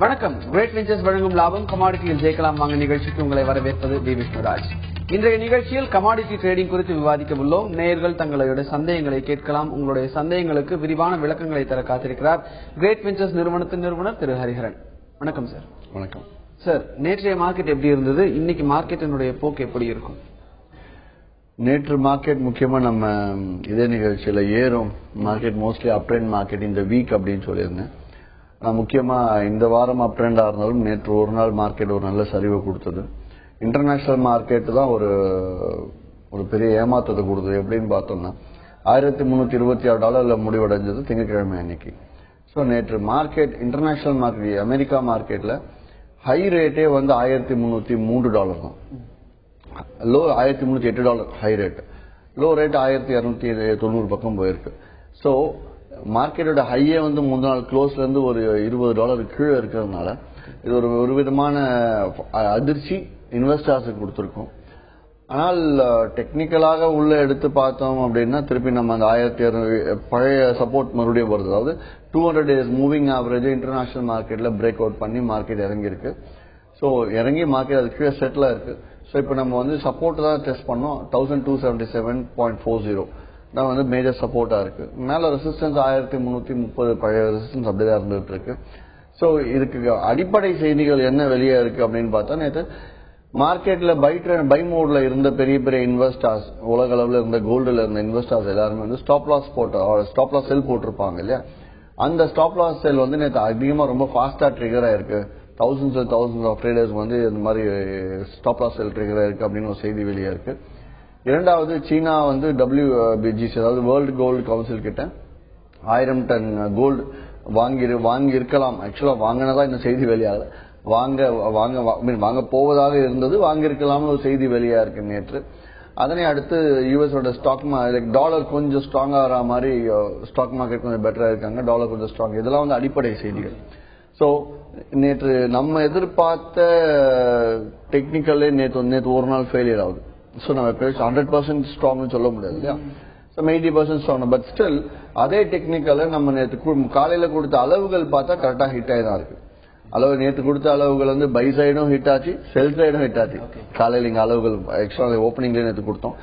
வணக்கம். Great ventures வழங்கும் லாபம் கமாடிட்டியில் ஜெயிக்கலாம் வாங்க நிகழ்ச்சிக்கு உங்களை வரவேற்பது டி விஷ்ணுராஜ். இன்றைய நிகழ்ச்சியில் கமாடிட்டி ட்ரேடிங் குறித்து விவாதிக்க உள்ளோம். நேயர்கள் தங்களுடைய சந்தேகங்களை கேட்கலாம். உங்களுடைய சந்தேகங்களுக்கு விரிவான விளக்கங்களை தர காத்திருக்கிறார் கிரேட் வெஞ்சர்ஸ் நிறுவனத்தின் நிறுவனர் திரு ஹரிஹரன். வணக்கம் சார். வணக்கம் சார். நேற்றைய மார்க்கெட் எப்படி இருந்தது? இன்னைக்கு மார்க்கெட்டினுடைய போக்கு எப்படி இருக்கும்? நேற்று மார்க்கெட் முக்கியமா நம்ம இதே நிகழ்ச்சியில ஏறும் மார்க்கெட் மோஸ்ட்லி அப் ட்ரெண்ட் மார்க்கெட் இந்த வீக் அப்படின்னு சொல்லியிருந்தேன். ஆனால் முக்கியமா இந்த வாரம் அப் ட்ரெண்டா இருந்தாலும் நேற்று ஒரு நாள் மார்க்கெட் ஒரு நல்ல சரிவை கொடுத்தது. இன்டர்நேஷனல் மார்க்கெட் தான் ஒரு பெரிய ஏமாற்றத்தை கொடுத்தது. எப்படின்னு பார்த்தோம்னா $1326 முடிவடைஞ்சது திங்கட்கிழமை அன்னைக்கு. ஸோ நேற்று மார்க்கெட் இன்டர்நேஷனல் மார்க்கெட் அமெரிக்கா மார்க்கெட்ல ஹை ரேட்டே வந்து $1303 தான். Low $1308 high rate, low rate 1290 பக்கம் போயிருக்கு. ஸோ மார்க்கெட்டோட ஹையே வந்து முந்தின நாள் க்ளோஸ்ல இருந்து ஒரு $20 கீழே இருக்கிறதுனால இது ஒரு விதமான அதிர்ச்சி இன்வெஸ்டர்ஸுக்கு கொடுத்துருக்கோம். ஆனால் டெக்னிக்கலாக உள்ள எடுத்து பார்த்தோம் அப்படின்னா திருப்பி நம்ம அந்த 1600 பழைய சப்போர்ட் மறுபடியும் வருது. அதாவது 200 days மூவிங் ஆவரேஜ் இன்டர்நேஷனல் மார்க்கெட்ல பிரேக் அவுட் பண்ணி மார்க்கெட் இறங்கியிருக்கு. ஸோ இறங்கி மார்க்கெட் அது கீழே செட்டில் இருக்கு. ஸோ இப்போ நம்ம வந்து சப்போர்ட் தான் டெஸ்ட் பண்ணோம். 1277.40 தான் வந்து மேஜர் சப்போர்ட்டா இருக்கு. மேல ரெசிஸ்டன்ஸ் 1330 பழைய ரெசிஸ்டன்ஸ் அப்படிதான் இருந்துட்டு இருக்கு. ஸோ இதுக்கு அடிப்படை செய்திகள் என்ன வெளியே இருக்கு அப்படின்னு பார்த்தா நேற்று மார்க்கெட்ல பை மோட்ல இருந்த பெரிய பெரிய இன்வெஸ்டர்ஸ், உலக அளவில் இருந்த கோல்டுல இருந்த இன்வெஸ்டர்ஸ் எல்லாருமே வந்து ஸ்டாப் லாஸ் செல் போட்டிருப்பாங்க இல்லையா. அந்த ஸ்டாப் லாஸ் செல் வந்து நேற்று அதிகமா ரொம்ப ஃபாஸ்டா ட்ரிகர் ஆயிருக்கு. thousands ஆஃப் ட்ரேடர்ஸ் வந்து இந்த மாதிரி ஸ்டாப் லாஸ் செல் ட்ரிகர் ஆயிருக்கு அப்படின்னு ஒரு செய்தி வெளியே இருக்கு. இரண்டாவது, சீனா வந்து WBGC அதாவது வேர்ல்டு கோல்டு கவுன்சில் கிட்ட 1000 டன் கோல்டு வாங்கி இருக்கலாம். ஆக்சுவலா வாங்கினதா இந்த செய்தி வெளியாகல, வாங்க போவதாக இருந்தது, வாங்கியிருக்கலாம்னு ஒரு செய்தி வெளியா இருக்கு நேற்று. அதனை அடுத்து யூஎஸோட ஸ்டாக் டாலர் கொஞ்சம் ஸ்ட்ராங் ஆகிற மாதிரி ஸ்டாக் மார்க்கெட் கொஞ்சம் பெட்டரா இருக்காங்க, டாலர் கொஞ்சம் ஸ்ட்ராங். இதெல்லாம் வந்து அடிப்படை செய்திகள். ஸோ நேற்று நம்ம எதிர்பார்த்த டெக்னிக்கலே நேற்று ஒரு நாள் ஃபெயிலியர் ஆகுது. ஸோ நம்ம 100% ஸ்ட்ராங்னு சொல்ல முடியாது இல்லையா. 80% ஸ்ட்ராங். பட் ஸ்டில் அதே டெக்னிக்கல நம்ம நேற்று காலையில கொடுத்த அளவுகள் பார்த்தா கரெக்டா ஹிட் ஆகி தான் இருக்கு. நேற்று கொடுத்த அளவுகள் வந்து பை சைடும் ஹிட் ஆச்சு, செல் சைடும் ஹிட் ஆச்சு. காலையில இங்க அளவுகள் எக்ஸ்ட்ரா ஓப்பனிங்ல நேற்று கொடுத்தோம்,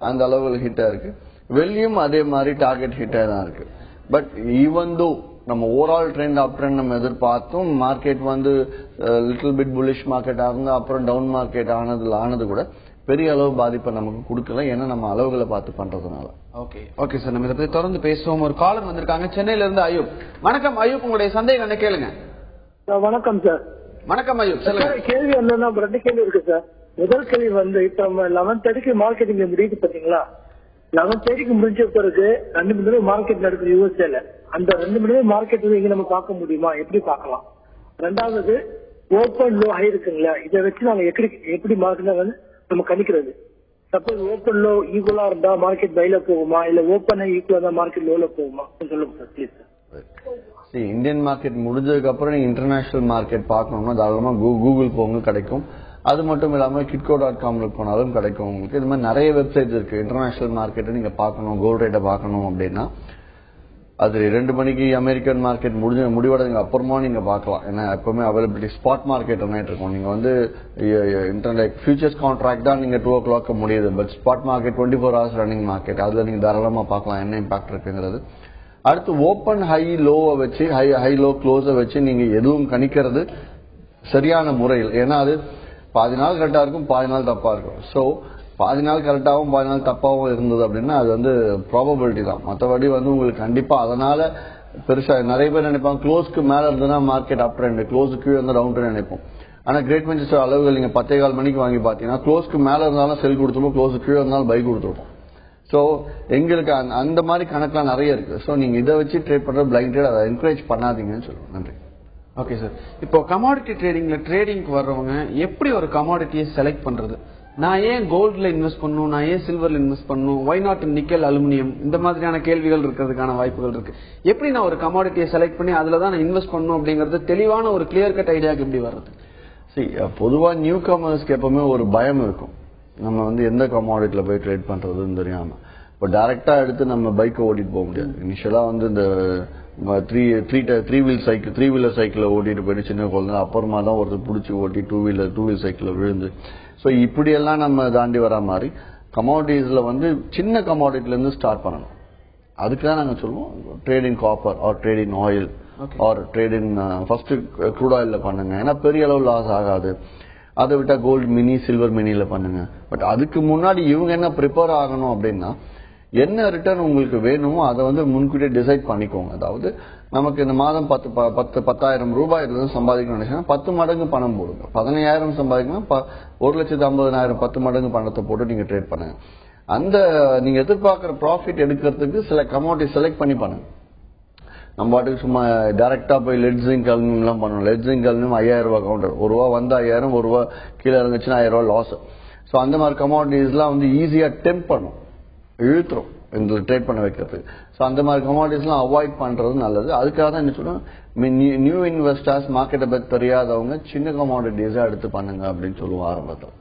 அந்த அளவுகள் ஹிட் ஆயிருக்கு. வெளியும் அதே மாதிரி டார்கெட் ஹிட் ஆகி தான் இருக்கு. பட் ஈவன் தோ நம்ம ஓவரால் ட்ரெண்ட் அப் ட்ரெண்ட் நம்ம எதிர்பார்த்தோம். மார்க்கெட் வந்து லிட்டில் பிட் புல்லிஷ் மார்க்கெட் ஆகுது, அப்புறம் டவுன் மார்க்கெட் ஆனது கூட பெரிய அளவு பாதிப்பை நமக்கு கொடுக்கல. ஏன்னா நம்ம அளவுகளை பார்த்து பண்றதுனால. ஓகே சார், நம்ம இதை பத்தி தொடர்ந்து பேசுவோம். ஒரு காலர் வந்திருக்காங்க சென்னையில இருந்து அயூப். வணக்கம் அயூப், உங்களுடைய சந்தேகம் என்ன கேளுங்க. வணக்கம் சார். வணக்கம் அயூப், சொல்லுங்க. கேள்வி என்னன்னா 2 கேள்வி இருக்கு சார். முதல் கேள்வி வந்து இப்ப நம்ம 11:30 மார்க்கெட்டிங் முடியுது பாத்தீங்களா. 11:30 முடிஞ்ச பிறகு 2 மணி நேரம் மார்க்கெட் நடக்குது யூஎஸ்ஏல. அந்த 2 மணி நேரம் மார்க்கெட் இங்க நம்ம பார்க்க முடியுமா, எப்படி பார்க்கலாம்? ரெண்டாவது, ஓப்பன் லோ ஹை இருக்குங்களா, இதை வச்சு நாங்க எப்படி மார்க்கெட் வந்து நம்ம கணிக்கிறது? சப்போஸ் ஓப்பன் லோ ஈக்குவலா இருந்தா மார்க்கெட் பைல போகுமா, இல்ல ஓப்பன் ஈக்குவலா இருந்தா மார்க்கெட் லோல போகுமா, சொல்லுங்க sir please sir. Indian market முடிஞ்சதுக்கு அப்புறம் நீங்க இன்டர்நேஷனல் மார்க்கெட் பார்க்கணும்னா தாராளமா கூகுள் போங்க, கிடைக்கும். அது மட்டும் இல்லாம kitco.com போனாலும் கிடைக்கும் உங்களுக்கு. இது மாதிரி நிறைய வெப்சைட் இருக்கு. இன்டர்நேஷனல் மார்க்கெட்டை நீங்க பார்க்கணும், கோல்ட் ரேட்டை பார்க்கணும் அப்படின்னா அது 2 மணிக்கு அமெரிக்கன் மார்க்கெட் முடிவடைங்க அப்புறமா நீங்க பார்க்கலாம். ஏன்னா எப்பவுமே அவைலபிலிட்டி ஸ்பாட் மார்க்கெட் இருக்கும். நீங்க வந்து ஃபியூச்சர்ஸ் கான்ட்ராக்ட் தான் நீங்க 2 o'clock முடியுது. But spot market 24 hours running market, அதுல நீங்க தாராளமா பார்க்கலாம் என்ன இம்பாக்ட் இருக்குங்கிறது. அடுத்து ஓப்பன் ஹை லோவை வச்சு ஹை லோ க்ளோஸை வச்சு நீங்க எதுவும் கணிக்கிறது சரியான முறையில். ஏன்னா அது பாதி நாள் கரெக்டா இருக்கும், பாதி நாள் தப்பா இருக்கும். ஸோ பாதி நாள் கரெக்டாகவும் பாதி நாள் தப்பாகவும் இருந்தது அப்படின்னா அது வந்து ப்ராபபிலிட்டி தான். மற்றபடி வந்து உங்களுக்கு கண்டிப்பா அதனால பெருசா நிறைய பேர் நினைப்பாங்க க்ளோஸ்க்கு மேல இருந்ததுன்னா மார்க்கெட் அப் ட்ரெண்ட், க்ளோஸுக்கு கீழே இருந்தா டவுன் ட்ரெண்ட் நினைப்போம். ஆனா கிரேட் வெஞ்சர்ஸ் அளவுகள் நீங்க 10:15 மணிக்கு வாங்கி பாத்தீங்கன்னா க்ளோஸ்க்கு மேல இருந்தாலும் செல் கொடுத்துருப்போம், க்ளோஸுக்கு கீழே இருந்தாலும் பை கொடுத்துருப்போம். ஸோ எங்களுக்கு அந்த மாதிரி கணக்கெல்லாம் நிறைய இருக்கு. ஸோ நீங்க இதை வச்சு ட்ரேட் பண்ற பிளைண்ட் ட்ரேட் அதை என்கரேஜ் பண்ணாதீங்கன்னு சொல்லுவோம். நன்றி. Okay sir. இப்போ கமாடிட்டி ட்ரேடிங்க்கு வர்றவங்க எப்படி ஒரு கமாடிட்டியை செலக்ட் பண்றது? நான் ஏன் கோல்ட்ல இன்வெஸ்ட் பண்ணணும், நான் ஏன் சில்வர்ல இன்வெஸ்ட் பண்ணணும், ஒய் நாட் நிக்கல் அலுமினியம், இந்த மாதிரியான கேள்விகள் இருக்கிறதுக்கான வாய்ப்புகள் இருக்கு. எப்படி நான் ஒரு கமாடிட்டியை செலக்ட் பண்ணி அதுல தான் நான் இன்வெஸ்ட் பண்ணணும் அப்படிங்கறது தெளிவான ஒரு கிளியர் கட் ஐடியாக்கு எப்படி வர்றது? பொதுவா நியூ கமர்ஸ்க்கு எப்பவுமே ஒரு பயம் இருக்கும். நம்ம வந்து எந்த கமாடிட்டில போய் ட்ரேட் பண்றதுன்னு தெரியாம இப்போ டைரக்டா எடுத்து நம்ம பைக்கை ஓட்டிட்டு போக முடியாது. இனிஷியலா வந்து இந்த த்ரீ வீலர் சைக்கிள் ஓட்டிட்டு போயிட்டு சின்ன குழந்தை, அப்புறமா தான் ஒருத்தர் பிடிச்சி ஓட்டி டூ வீலர் சைக்கிள் விழுந்து. ஸோ இப்படியெல்லாம் நம்ம தாண்டி வர மாதிரி கமாடிட்டிஸ்ல வந்து சின்ன கமாடிட்டில இருந்து ஸ்டார்ட் பண்ணணும். அதுக்கு தான் நாங்கள் சொல்லுவோம் trade in copper or trade in oil or trade in first crude ஆயில்ல பண்ணுங்க. ஏன்னா பெரிய அளவு லாஸ் ஆகாது. அதை விட்டா கோல்டு மினி சில்வர் மினில பண்ணுங்க. பட் அதுக்கு முன்னாடி இவங்க என்ன ப்ரிப்பேர் ஆகணும் அப்படின்னா என்ன ரிட்டர்ன் உங்களுக்கு வேணுமோ அதை வந்து முன்கூட்டியே டிசைட் பண்ணிக்கோங்க. அதாவது நமக்கு இந்த மாதம் 10,000 ரூபாய் சம்பாதிக்கணும்னு நினைச்சா 10 மடங்கு பணம் போடுங்க. 15,000 சம்பாதிக்கணும் 1,50,000 10 மடங்கு பணத்தை போட்டு நீங்க ட்ரேட் பண்ணுங்க. அந்த நீங்க எதிர்பார்க்கிற ப்ராஃபிட் எடுக்கிறதுக்கு சில கமோடிட்டி செலக்ட் பண்ணி பண்ணுங்க. நம்ம பாட்டுக்கு சும்மா டைரக்டா போய் லெட் ஜிங்க் அலுமினியம் எல்லாம் பண்ணணும். லெட் ஜிங்க் அலுமினியம் 5,000 ரூபாய் கவுண்டர், ₹1 வந்தா 5,000, ₹1 கீழே இருந்துச்சுன்னா 1,000 ரூபாய் லாஸ். ஸோ அந்த மாதிரி கமாடிட்டிஸ் எல்லாம் வந்து ஈஸியா டெம்ப் பண்ணும், இழுத்துரும் இந்த ட்ரேட் பண்ண வைக்கிறது. ஸோ அந்த மாதிரி கமாடிட்டிஸ் எல்லாம் அவாய்ட் பண்றது நல்லது. அதுக்காக தான் என்ன சொல்லுவோம், நியூ இன்வெஸ்டர்ஸ் மார்க்கெட்டை பத்தி தெரியாதவங்க சின்ன கமாடிட்டிஸா எடுத்து பண்ணுங்க அப்படின்னு சொல்லுவோம் ஆரம்பத்தில்.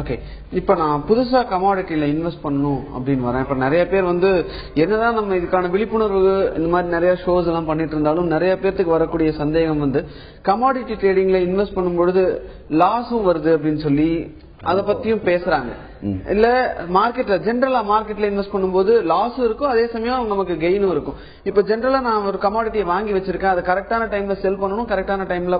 ஓகே, இப்ப நான் புதுசா கமாடிட்டில இன்வெஸ்ட் பண்ணணும் அப்படின்னு வரேன். இப்ப நிறைய பேர் வந்து என்னதான் நம்ம இதுக்கான விழிப்புணர்வு இந்த மாதிரி நிறைய ஷோஸ் எல்லாம் பண்ணிட்டு இருந்தாலும் நிறைய பேருக்கு வரக்கூடிய சந்தேகம் வந்து கமாடிட்டி ட்ரேடிங்ல இன்வெஸ்ட் பண்ணும்பொழுது லாஸும் வருது அப்படின்னு சொல்லி அத பத்தியும் பேசுறாங்க. இல்ல மார்க்கெட்ல ஜென்ரலா மார்க்கெட்ல இன்வெஸ்ட் பண்ணும்போது லாஸும் இருக்கும், அதே சமயம் நமக்கு கெயினும் இருக்கும். இப்ப ஜென்ரலா நான் ஒரு கமாடிட்டியை வாங்கி வச்சிருக்கேன், அதை கரெக்டான டைம்ல செல் பண்ணணும், கரெக்டான டைம்ல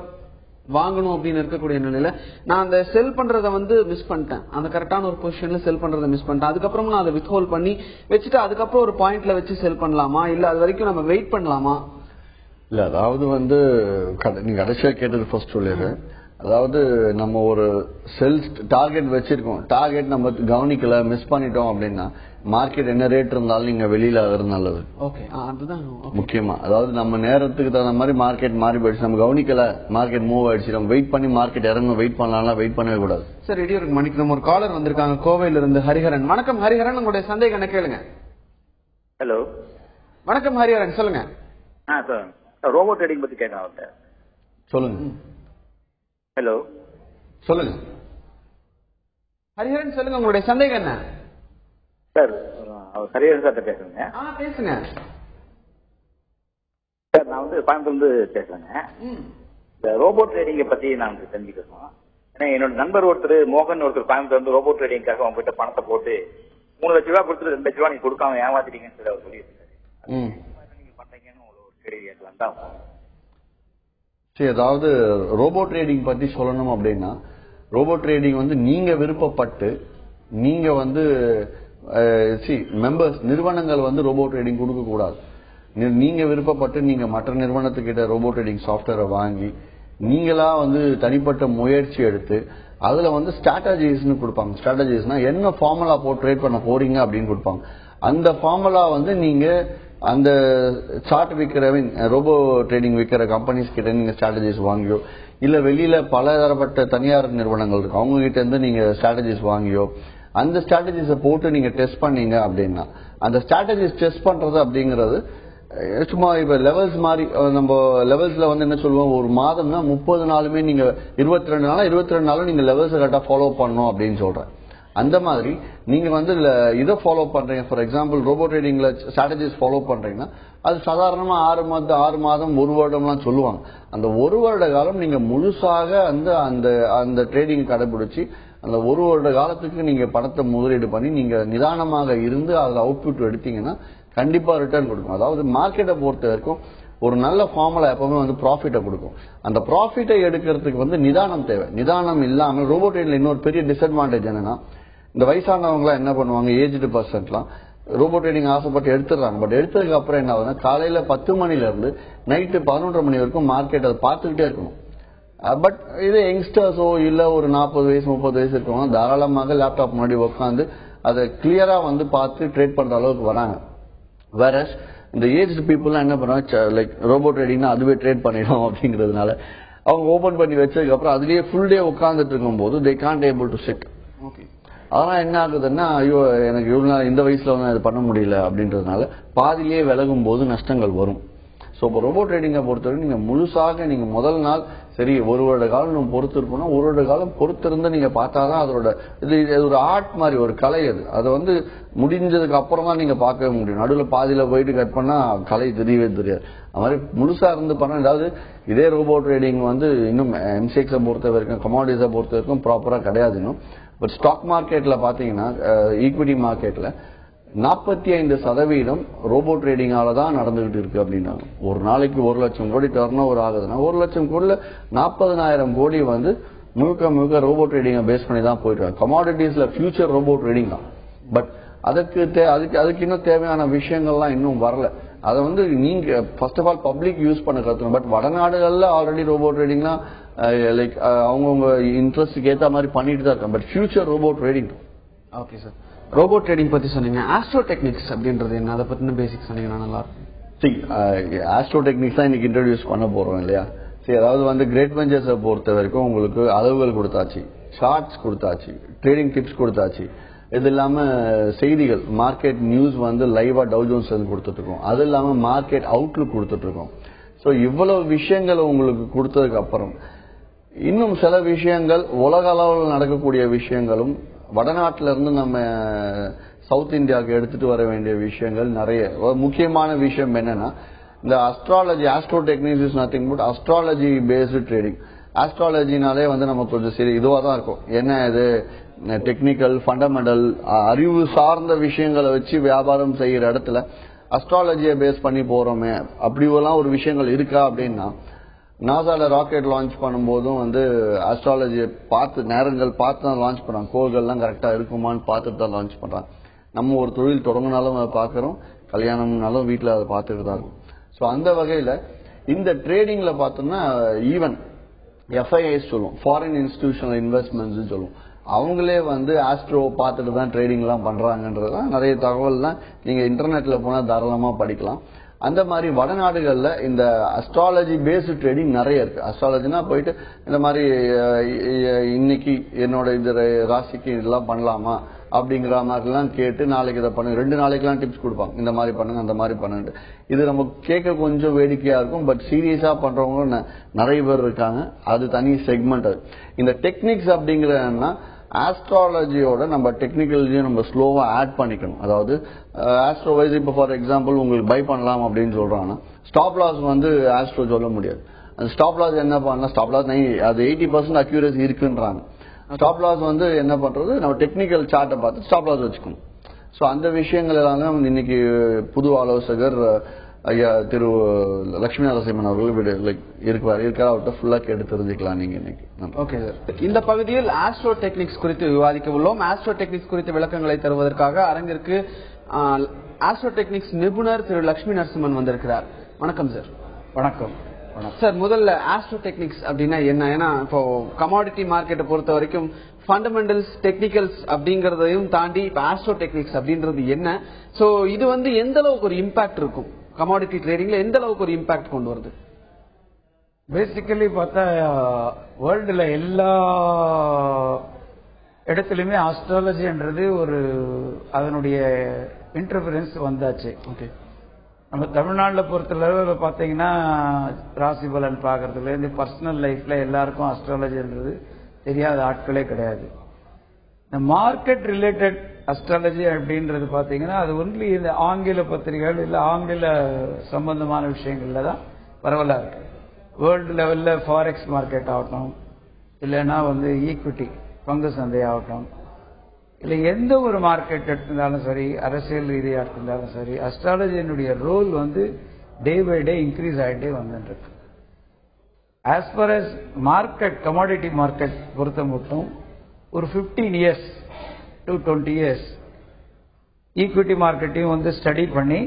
வாங்கணும் அப்படின்னு இருக்கக்கூடிய நிலையில நான் அந்த செல் பண்றதை வந்து மிஸ் பண்ணிட்டேன். அந்த கரெக்டான ஒரு பொசிஷன்ல செல் பண்றதை மிஸ் பண்ணிட்டேன். அதுக்கப்புறம் நான் அதை வித் ஹோல்ட் பண்ணி வச்சுட்டு அதுக்கப்புறம் ஒரு பாயிண்ட்ல வச்சு செல் பண்ணலாமா, இல்ல அது வரைக்கும் நம்ம வெயிட் பண்ணலாமா? இல்ல அதாவது வந்து நீங்க கடைசியா கேட்டது ஃபர்ஸ்ட் சொல்லிடுறேன். அதாவது நம்ம ஒரு செல்ஸ் டார்கெட் வச்சிருக்கோம், டார்கெட் நம்ம கவனிக்கல மிஸ் பண்ணிட்டோம் அப்படின்னா மார்க்கெட் என்ன ரேட் இருந்தாலும் நீங்க வெளியில ஆகுறது நல்லது. முக்கியமா அதாவது நம்ம நேரத்துக்கு தகுந்த மாதிரி மார்க்கெட் மாறி போயிடுச்சு, நம்ம கவனிக்கல மார்க்கெட் மூவ் ஆயிடுச்சு, நம்ம வெயிட் பண்ணி மார்க்கெட் இறங்க வெயிட் பண்ணலாம், வெயிட் பண்ணவே கூடாது. சார் இடியூருக்கு மணிக்கு ஒரு காலர் வந்திருக்காங்க கோவையில இருந்து, ஹரிஹரன். வணக்கம் ஹரிஹரன், உங்களுடைய சந்தேகம் என்ன கேளுங்க. ஹலோ வணக்கம் ஹரிஹரன், சொல்லுங்க. சார் ரோபோ ட்ரேடிங் பத்தி கேட்க சொல்லுங்க. ஹலோ சொல்லுங்க ஹரிஹரன், சொல்லுங்க உங்களுடைய சந்தேகம் என்ன? சார் ஹரிஹரன் சார் பேசுறேங்க. பேசுங்க சார். நான் வந்து கோயம்புத்தூர்ல இருந்து பேசுறேங்க. இந்த ரோபோ ட்ரேடிங்கை பத்தி நான் தெரிஞ்சுக்கணும். ஏன்னா என்னோட நண்பர் ஒருத்தர் மோகன் ஒருத்தர் கோயம்புத்தூர் வந்து ரோபோ ட்ரேடிங்காக உங்ககிட்ட பணத்தை போட்டு 3 லட்ச ரூபாய் கொடுத்துட்டு 2 லட்ச ரூபாய் நீங்க கொடுக்காம ஏமாத்திட்டீங்கன்னு சொல்லி அவர் சொல்லியிருக்காரு. நீங்க பண்றீங்கன்னு ஒரு கேள்வி கேட்கலாம் தான். சரி, அதாவது ரோபோ ட்ரேடிங் பத்தி சொல்லணும் அப்படின்னா ரோபோ ட்ரேடிங் வந்து நீங்க விருப்பப்பட்டு நீங்க வந்து மெம்பர்ஸ் நிறுவனங்கள் வந்து ரோபோ ட்ரேடிங் கொடுக்க கூடாது. நீங்க விருப்பப்பட்டு நீங்க மற்ற நிறுவனத்துக்கிட்ட ரோபோ ட்ரேடிங் சாஃப்ட்வேரை வாங்கி நீங்களா வந்து தனிப்பட்ட முயற்சி எடுத்து அதுல வந்து ஸ்ட்ராட்டஜிஸ்னு கொடுப்பாங்க. ஸ்ட்ராட்டஜிஸ்னா என்ன ஃபார்முலா போட்டு ட்ரேட் பண்ண போறீங்க அப்படின்னு கொடுப்பாங்க. அந்த ஃபார்முலா வந்து நீங்க அந்த சார்ட் விற்கிற ரோபோ ட்ரேடிங் விற்கிற கம்பெனிஸ் கிட்ட நீங்க ஸ்ட்ராட்டஜிஸ் வாங்கியோ இல்ல வெளியில பல தரப்பட்ட தனியார் நிறுவனங்கள் இருக்கு அவங்க கிட்ட இருந்து நீங்க ஸ்ட்ராட்டஜிஸ் வாங்கியோ அந்த ஸ்ட்ராட்டஜிஸை போட்டு நீங்க டெஸ்ட் பண்ணீங்க அப்படின்னா அந்த ஸ்ட்ராட்டஜிஸ் டெஸ்ட் பண்றது அப்படிங்கிறது சும்மா இப்ப லெவல்ஸ் மாதிரி நம்ம லெவல்ஸ்ல வந்து என்ன சொல்லுவோம், ஒரு மாதம்னா 30 நாளுமே நீங்க 22 நாளும் நீங்க லெவல்ஸ் கரெக்டா ஃபாலோ பண்ணணும் அப்படின்னு சொல்றேன். அந்த மாதிரி நீங்க வந்து இதை ஃபாலோ பண்றீங்க. ஃபார் எக்ஸாம்பிள் ரோபோ ட்ரேடிங்ல ஸ்ட்ராட்டஜிஸ் ஃபாலோ பண்றீங்கன்னா அது சாதாரணமா 6 மாதம் 1 வருடம்லாம் சொல்லுவாங்க. அந்த 1 வருட காலம் நீங்க முழுசாக அந்த ட்ரேடிங் கடைபிடிச்சு அந்த 1 வருட காலத்துக்கு நீங்க பணத்தை முதலீடு பண்ணி நீங்க நிதானமாக இருந்து அதுல அவுட்புட் எடுத்தீங்கன்னா கண்டிப்பா ரிட்டர்ன் கொடுக்கும். அதாவது மார்க்கெட்டை பொறுத்த வரைக்கும் ஒரு நல்ல ஃபார்முலா எப்பவுமே வந்து ப்ராஃபிட்டை கொடுக்கும். அந்த ப்ராஃபிட்டை எடுக்கிறதுக்கு வந்து நிதானம் தேவை. நிதானம் இல்லாமல் ரோபோ ட்ரேடிங்ல இன்னொரு பெரிய டிஸ்அட்வான்டேஜ் என்னன்னா இந்த வயசானவங்களாம் என்ன பண்ணுவாங்க, ஏஜ்டு பர்சன்ட்லாம் ரோபோ ட்ரேடிங் ஆசைப்பட்டு எடுத்துடுறாங்க. பட் எடுத்ததுக்கு அப்புறம் என்ன ஆகுதுன்னா காலையில 10 மணில இருந்து நைட்டு 11:30 மணி வரைக்கும் மார்க்கெட் அதை பார்த்துக்கிட்டே இருக்கணும். பட் இது யங்ஸ்டர்ஸோ இல்ல ஒரு 40 வயசு 30 வயசு இருக்கவங்க தாராளமாக லேப்டாப் முன்னாடி உட்காந்து அதை கிளியரா வந்து பார்த்து ட்ரேட் பண்ற அளவுக்கு வராங்க. வேற இந்த ஏஜ்டு பீப்புள்லாம் என்ன பண்ணுவாங்க, லைக் ரோபோ ட்ரேடிங்னா அதுவே ட்ரேட் பண்ணிடும் அப்படிங்கிறதுனால அவங்க ஓபன் பண்ணி வச்சதுக்கு அப்புறம் அதுலயே ஃபுல் டே உட்காந்துட்டு இருக்கும் போது they can't able to sit. அதெல்லாம் என்ன ஆகுதுன்னா ஐயோ எனக்கு இவ்வளவு நாள் இந்த வயசுல வந்து அது பண்ண முடியல அப்படின்றதுனால பாதிலேயே விலகும் போது நஷ்டங்கள் வரும். ஸோ இப்போ ரோபோ ட்ரேடிங்கை பொறுத்தவரை நீங்க முழுசாக நீங்க முதல் நாள் சரி 1 வருட காலம் நம்ம பொறுத்து இருக்கணும், 1 வருட காலம் பொறுத்திருந்து நீங்க பார்த்தாதான் அதோட இது ஒரு ஆர்ட் மாதிரி ஒரு கலை. அதை வந்து முடிஞ்சதுக்கு அப்புறம் தான் நீங்க பார்க்கவே முடியும். நடுவில் பாதியில போயிட்டு கட் பண்ணா கலை தெரியவே தெரியாது. அது மாதிரி முழுசா இருந்து பண்ண, அதாவது இதே ரோபோ ட்ரேடிங் வந்து இன்னும் எம்சிஎக்ஸை பொறுத்த வரைக்கும் கமாடிட்டிஸை பொறுத்த வரைக்கும் ப்ராப்பரா கிடையாது இன்னும். பட் ஸ்டாக் மார்க்கெட்ல பாத்தீங்கன்னா ஈக்விட்டி மார்க்கெட்ல 45% ரோபோ ட்ரேடிங்கால தான் நடந்துகிட்டு இருக்கு அப்படின்னாங்க. ஒரு நாளைக்கு 1 லட்சம் கோடி டர்ன் ஓவர் ஆகுதுன்னா 1 லட்சம் கோடியில 40,000 கோடி வந்து முழுக்க ரோபோ ட்ரேடிங்கை பேஸ் பண்ணி தான் போயிட்டு இருக்கு. கமாடிட்டிஸ்ல ஃபியூச்சர் ரோபோ ட்ரேடிங் தான். பட் அதுக்கு இன்னும் தேவையான விஷயங்கள்லாம் இன்னும் வரல. அதை வந்து நீங்க first of all public use பண்ண கத்துக்கணும். பட் வடநாடுகள்ல ஆல்ரெடி ரோபோ ட்ரேடிங்லாம் லைக் அவங்கவுங்க இன்ட்ரெஸ்ட்க்கு ஏற்ற மாதிரி பண்ணிட்டு தான் இருக்காங்க. But future robo trading. Okay sir, robo trading பத்தி சொன்னீங்க. ஆஸ்ட்ரோ டெக்னிக்ஸ் அப்படின்றது என்ன, அதை பத்தின பேசிக் சொன்னீங்கன்னா நல்லா இருக்கும். ஆஸ்ட்ரோ டெக்னிக்ஸ் தான் இன்னைக்கு இன்ட்ரோடியூஸ் பண்ண போறோம் இல்லையா. சரி, அதாவது வந்து கிரேட் வெஞ்சர்ஸை பொறுத்த வரைக்கும் உங்களுக்கு அளவுகள் கொடுத்தாச்சு, ஷார்ட்ஸ் கொடுத்தாச்சு, ட்ரேடிங் டிப்ஸ் கொடுத்தாச்சு. இது இல்லாம செய்திகள், மார்க்கெட் நியூஸ் வந்து லைவா டவ் ஜோன்ஸ் கொடுத்துட்டு இருக்கோம். அது இல்லாம மார்க்கெட் அவுட்லுக் கொடுத்துட்டு இருக்கோம். ஸோ இவ்வளவு விஷயங்கள் உங்களுக்கு கொடுத்ததுக்கு அப்புறம் இன்னும் சில விஷயங்கள் உலக அளவில் நடக்கக்கூடிய விஷயங்களும் வடநாட்டில இருந்து நம்ம சவுத் இந்தியாவுக்கு எடுத்துட்டு வர வேண்டிய விஷயங்கள் நிறைய. முக்கியமான விஷயம் என்னன்னா, இந்த astrology, astro techniques is nothing but astrology based trading. ஆஸ்ட்ராலஜினாலே வந்து நம்ம கொஞ்சம் சரி இதுவா தான் இருக்கும். என்ன இது டெக்னிக்கல் ஃபண்டமெண்டல் அறிவு சார்ந்த விஷயங்களை வச்சு வியாபாரம் செய்யற இடத்துல அஸ்ட்ராலஜியை பேஸ் பண்ணி போறோமே, அப்படி எல்லாம் ஒரு விஷயங்கள் இருக்கா அப்படின்னா, நாசால ராக்கெட் லான்ச் பண்ணும்போதும் வந்து அஸ்ட்ராலஜியை நேரங்கள் பார்த்து தான் லான்ச் பண்றாங்க. கோள்கள்லாம் கரெக்டா இருக்குமான்னு பார்த்துட்டு தான் லான்ச் பண்றாங்க. நம்ம ஒரு தொழில் தொடங்கினாலும் அதை பார்க்கறோம், கல்யாணம்னாலும் வீட்டில் அதை பார்த்துட்டு தான் இருக்கும். ஸோ அந்த வகையில இந்த ட்ரேடிங்ல பார்த்தோம்னா ஈவன் எஃப்ஐஐஸ் சொல்லுவோம், ஃபாரின் இன்ஸ்டிடியூஷனல் இன்வெஸ்ட்மெண்ட்ஸ் சொல்லுவோம், அவங்களே வந்து ஆஸ்ட்ரோ பார்த்துட்டு தான் ட்ரேடிங் எல்லாம் பண்றாங்கன்றதுதான் நிறைய தகவல்லாம் நீங்க இன்டர்நெட்ல போனா தாராளமா படிக்கலாம். அந்த மாதிரி வடநாடுகள்ல இந்த அஸ்ட்ராலஜி பேஸ்டு ட்ரேடிங் நிறைய இருக்கு. அஸ்ட்ராலஜினா போயிட்டு இந்த மாதிரி இன்னைக்கு என்னோட இந்த ராசிக்கு இதெல்லாம் பண்ணலாமா அப்படிங்கிற மாதிரிலாம் கேட்டு நாளைக்கு இதை பண்ணுங்க, 2 நாளைக்கெல்லாம் டிப்ஸ் கொடுப்பாங்க, இந்த மாதிரி பண்ணுங்க அந்த மாதிரி பண்ணுங்க. இது நம்ம கேட்க கொஞ்சம் வேடிக்கையா இருக்கும். பட் சீரியஸா பண்றவங்க நிறைய பேர் இருக்காங்க. அது தனி செக்மெண்ட். அது இந்த டெக்னிக்ஸ் அப்படிங்கிறதுனா ஆஸ்ட்ராலஜியோட நம்ம டெக்னிக்கலையும் நம்ம ஸ்லோவா ஆட் பண்ணிக்கணும். அதாவது ஆஸ்ட்ரோ வைஸ் இப்போ ஃபார் எக்ஸாம்பிள் உங்களுக்கு பை பண்ணலாம் அப்படின்னு சொல்றாங்கன்னா ஸ்டாப் லாஸ் வந்து ஆஸ்ட்ரோ சொல்ல முடியாது. அந்த ஸ்டாப் லாஸ் என்ன பண்ணலாம், ஸ்டாப் லாஸ் அது 80% அக்யூரசி இருக்குன்றாங்க. ஸ்டாப் லாஸ் வந்து என்ன பண்றது, நம்ம டெக்னிக்கல் சார்ட்டை பார்த்து ஸ்டாப் லாஸ் வச்சுக்கணும். ஸோ அந்த விஷயங்கள் எல்லாம் இன்னைக்கு புது ஆலோசகர் ஐயா திரு லட்சுமி நரசிம்மன் அவர்கள் இருக்கார். அவர்கிட்ட ஃபுல்லா கேட்டு தெரிஞ்சுக்கலாம் நீங்க இன்னைக்கு. ஓகே சார், இந்த பகுதியில் ஆஸ்ட்ரோ டெக்னிக்ஸ் குறித்து விவாதிக்க உள்ளோம். ஆஸ்ட்ரோ டெக்னிக்ஸ் குறித்த விளக்கங்களை தருவதற்காக அரங்கிற்கு ஆஸ்ட்ரோ டெக்னிக்ஸ் நிபுணர் திரு லட்சுமி நரசிம்மன் வந்திருக்கிறார். வணக்கம் சார். வணக்கம். சார், முதல்ல ஆஸ்ட்ரோ டெக்னிக்ஸ் அப்படின்னா என்ன? ஏன்னா இப்போ கமாடிட்டி மார்க்கெட்டை பொறுத்த வரைக்கும் ஃபண்டமெண்டல்ஸ், டெக்னிக்கல்ஸ் அப்படிங்கறதையும் தாண்டி இப்ப ஆஸ்ட்ரோ டெக்னிக்ஸ் அப்படின்றது என்ன? சோ இது வந்து எந்த அளவுக்கு ஒரு இம்பாக்ட் இருக்கும் கமாடிட்டி ட்ரேடிங்ல, எந்த அளவுக்கு ஒரு இம்பாக்ட் கொண்டு வருது? பேசிக்கலி பார்த்தா வேர்ல்டுல எல்லா இடத்துலயுமே ஆஸ்ட்ராலஜின்றது ஒரு அதனுடைய இன்டர்ஃபரன்ஸ் வந்தாச்சு. ஓகே, நம்ம தமிழ்நாட்டில் பொறுத்தளவு பார்த்தீங்கன்னா ராசி பலன் பார்க்கறதுல இருந்து பர்சனல் லைஃப்ல எல்லாருக்கும் அஸ்ட்ராலஜின்றது தெரியாத ஆட்களே கிடையாது. இந்த மார்க்கெட் ரிலேட்டட் அஸ்ட்ராலஜி அப்படின்றது பார்த்தீங்கன்னா அது ஒன்லி இந்த ஆங்கில பத்திரிகைகள் இல்லை ஆங்கில சம்பந்தமான விஷயங்கள்ல தான் பரவலா இருக்கு. வேர்ல்டு லெவல்ல ஃபாரெக்ஸ் மார்க்கெட் ஆகட்டும், இல்லைன்னா வந்து ஈக்விட்டி பங்கு சந்தை ஆகட்டும், இல்லை எந்த ஒரு மார்க்கெட் எடுத்திருந்தாலும் சரி, அரசியல் ரீதியாக எடுத்திருந்தாலும் சரி, அஸ்ட்ராலஜியினுடைய ரோல் வந்து டே பை டே இன்க்ரீஸ் ஆகிட்டே வந்துட்டு இருக்கு. As for us market, commodity market பொறுத்த மட்டும் ஒரு 15 years to 20 years ஈக்விட்டி மார்க்கெட்டையும் வந்து ஸ்டடி பண்ணி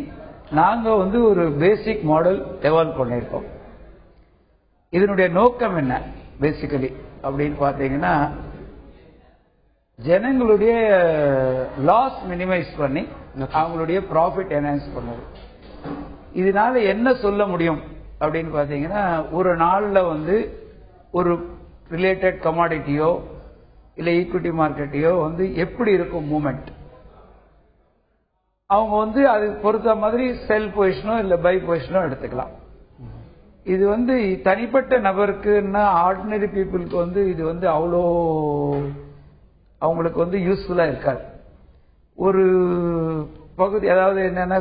நாங்க வந்து ஒரு பேசிக் மாடல் டெவலப் பண்ணியிருக்கோம். இதனுடைய நோக்கம் என்ன பேசிக்கலி அப்படின்னு பார்த்தீங்கன்னா, ஜனங்களுடைய லாஸ் மினிமைஸ் பண்ணி அவங்களுடைய ப்ராஃபிட் என்ஹான்ஸ் பண்ணுது. இதனால என்ன சொல்ல முடியும் அப்படின்னு பார்த்தீங்கன்னா, ஒரு நாள்ல வந்து ஒரு ரிலேட்டட் கமாடிட்டியோ இல்லை ஈக்விட்டி மார்க்கெட்டையோ வந்து எப்படி இருக்கும் மூமெண்ட், அவங்க வந்து அது பொறுத்த மாதிரி செல் பொசிஷனோ இல்லை பை பொசிஷனோ எடுத்துக்கலாம். இது வந்து தனிப்பட்ட நபருக்குன்னா ஆர்டினரி பீப்புளுக்கு வந்து இது வந்து அவ்வளோ அவங்களுக்கு வந்து யூஸ்ஃபுல்லா இருக்காது. ஒரு பகுதி அதாவது என்னன்னா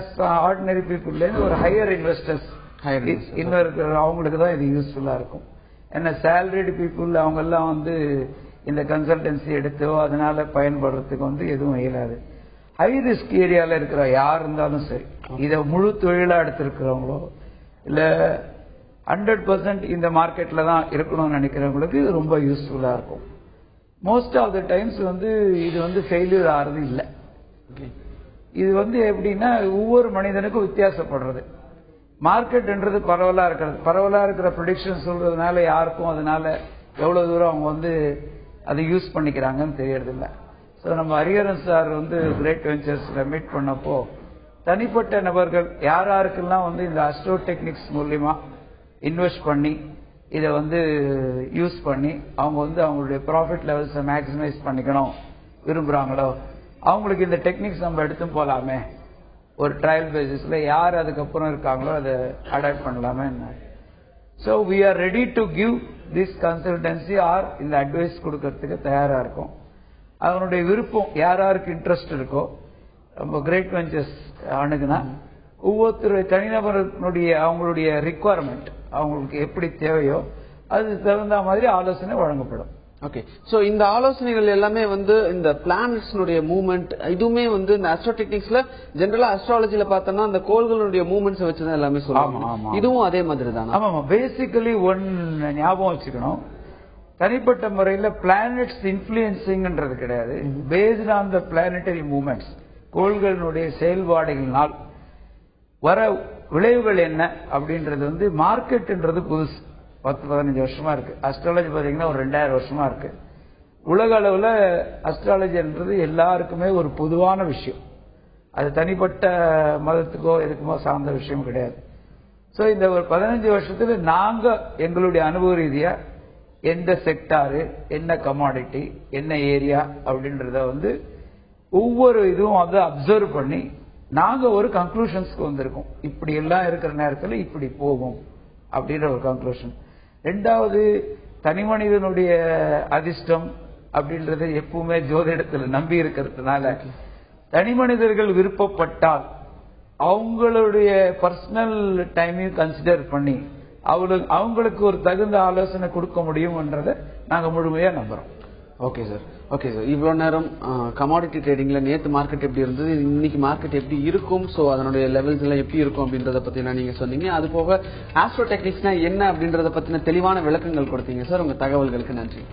ஆர்டினரி பீப்புள்ல இருந்து ஒரு ஹையர் இன்வெஸ்டர்ஸ் இன்னும் இருக்கிற அவங்களுக்கு தான் இது யூஸ்ஃபுல்லா இருக்கும். ஏன்னா சேலரிடு பீப்புள் அவங்க எல்லாம் வந்து இந்த கன்சல்டன்சி எடுத்தோ அதனால பயன்படுறதுக்கு எதுவும் இயலாது. ஹை ரிஸ்க் ஏரியால இருக்கிற யார் இருந்தாலும் சரி, இதை முழு தொழிலா எடுத்திருக்கிறவங்களோ இல்ல 100% இந்த மார்க்கெட்ல தான் இருக்கணும்னு நினைக்கிறவங்களுக்கு இது ரொம்ப யூஸ்ஃபுல்லா இருக்கும். மோஸ்ட் ஆஃப் த டைம்ஸ் இது ஃபெயிலியர் ஆறது இல்லை. இது எப்படின்னா ஒவ்வொரு மனிதனுக்கும் வித்தியாசப்படுறது. மார்க்கெட்ன்றது பரவலா இருக்கிற ப்ரெடிக்ஷன் சொல்றதுனால யாருக்கும் அதனால எவ்வளவு தூரம் அவங்க அதை யூஸ் பண்ணிக்கிறாங்கன்னு தெரியறது இல்லை. ஸோ நம்ம ஹரிஹரன் சார் கிரேட் வெஞ்சர்ஸ்ல மீட் பண்ணப்போ தனிப்பட்ட நபர்கள் யாருக்கெல்லாம் இந்த அஸ்ட்ரோ டெக்னிக்ஸ் மூலியமா இன்வெஸ்ட் பண்ணி இதை யூஸ் பண்ணி அவங்க அவங்களுடைய ப்ராஃபிட் லெவல்ஸை மேக்சிமைஸ் பண்ணிக்கணும் விரும்புறாங்களோ அவங்களுக்கு இந்த டெக்னிக்ஸ் நம்ம எடுத்தும் போலாமே, ஒரு ட்ரையல் பேசிஸ்ல யார் அதுக்கப்புறம் இருக்காங்களோ அதை அடாப்ட் பண்ணலாமே. So we are ready to give this consultancy or இந்த அட்வைஸ் கொடுக்கறதுக்கு தயாரா இருக்கும். அவனுடைய விருப்பம் யாருக்கு இன்ட்ரெஸ்ட் இருக்கோ நம்ம கிரேட் வெஞ்சர்ஸ் அணுகுனா ஒவ்வொருத்தருடைய தனிநபர்களுடைய அவங்களுடைய ரிக்குவயர்மெண்ட் அவங்களுக்கு எப்படி தேவையோ அது தகுந்த மாதிரி ஆலோசனை வழங்கப்படும். ஓகே, சோ இந்த ஆலோசனைகள் எல்லாமே இந்த பிளானட்ஸ்னுடைய மூவ்மெண்ட் இதுவுமே இந்த அஸ்ட்ரோ டெக்னிக்ஸ்ல ஜெனரலா அஸ்ட்ராலஜில பார்த்தோம்னா அந்த கோள்களுடைய மூவ்மெண்ட்ஸ் வச்சுதான் எல்லாமே சொல்லுவாங்க. இதுவும் அதே மாதிரி தான். ஆமா, பேசிக்கலி ஒன்னு ஞாபகம் வச்சுக்கணும், தனிப்பட்ட முறையில் பிளானட்ஸ் இன்ஃபுளுன்சிங்ன்றது கிடையாது. Based on the planetary movements, கோள்களுடைய செயல்பாடுகளினால் வர விளைவுகள் என்ன அப்படின்றது மார்க்கெட்ன்றது புதுசு 10-15 வருஷமா இருக்கு. அஸ்ட்ராலஜி பாத்தீங்கன்னா ஒரு 2000 வருஷமா இருக்கு. உலக அளவுல அஸ்ட்ராலஜின்றது எல்லாருக்குமே ஒரு பொதுவான விஷயம். அது தனிப்பட்ட மதத்துக்கோ எதுக்குமோ சார்ந்த விஷயம் கிடையாது. சோ இந்த ஒரு 15 வருஷத்துல நாங்க எங்களுடைய அனுபவ ரீதியா எந்த செக்டாரு, என்ன கமாடிட்டி, என்ன ஏரியா அப்படின்றத ஒவ்வொரு இதுவும் அப்சர்வ் பண்ணி நாங்க ஒரு கன்க்ளூஷன்ஸ்க்கு வந்திருக்கோம். இப்படி எல்லாம் இருக்கிற நேரத்தில் இப்படி போகும் அப்படின்ற ஒரு கன்க்ளூஷன். ரெண்டாவது, தனி மனிதனுடைய அதிர்ஷ்டம் அப்படின்றது எப்பவுமே ஜோதிடத்தில் நம்பி இருக்கிறதுனால தனி மனிதர்கள் விருப்பப்பட்டால் அவங்களுடைய பர்சனல் டைமையும் கன்சிடர் பண்ணி அவங்களுக்கு ஒரு தகுந்த ஆலோசனை கொடுக்க முடியும்ன்றதை நாங்க முழுமையா நம்புறோம். Okay sir, okay sir. இவ்வளவு நேரம் கமாடிட்டி ட்ரேடிங்ல நேத்து மார்க்கெட் எப்படி இருந்தது, இன்னைக்கு மார்க்கெட் எப்படி இருக்கும், சோ அதனுடைய லெவல்ஸ் எல்லாம் எப்படி இருக்கும் அப்படின்றத பத்தி நீங்க சொன்னீங்க. அது போக ஆஸ்ட்ரோ டெக்னிக்ஸ்னா என்ன அப்படின்றத பத்தின தெளிவான விளக்கங்கள் கொடுத்தீங்க சார். உங்க தகவல்களுக்கு நன்றி.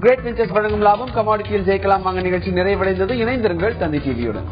கிரேட் வெஞ்சர்ஸ் வழங்கும் லாபம் கமாடிட்டியில் ஜெயிக்கலாம் வாங்க நிகழ்ச்சி நிறைவடைந்தது. இணைந்திருங்கள் தந்தி டிவியுடன்.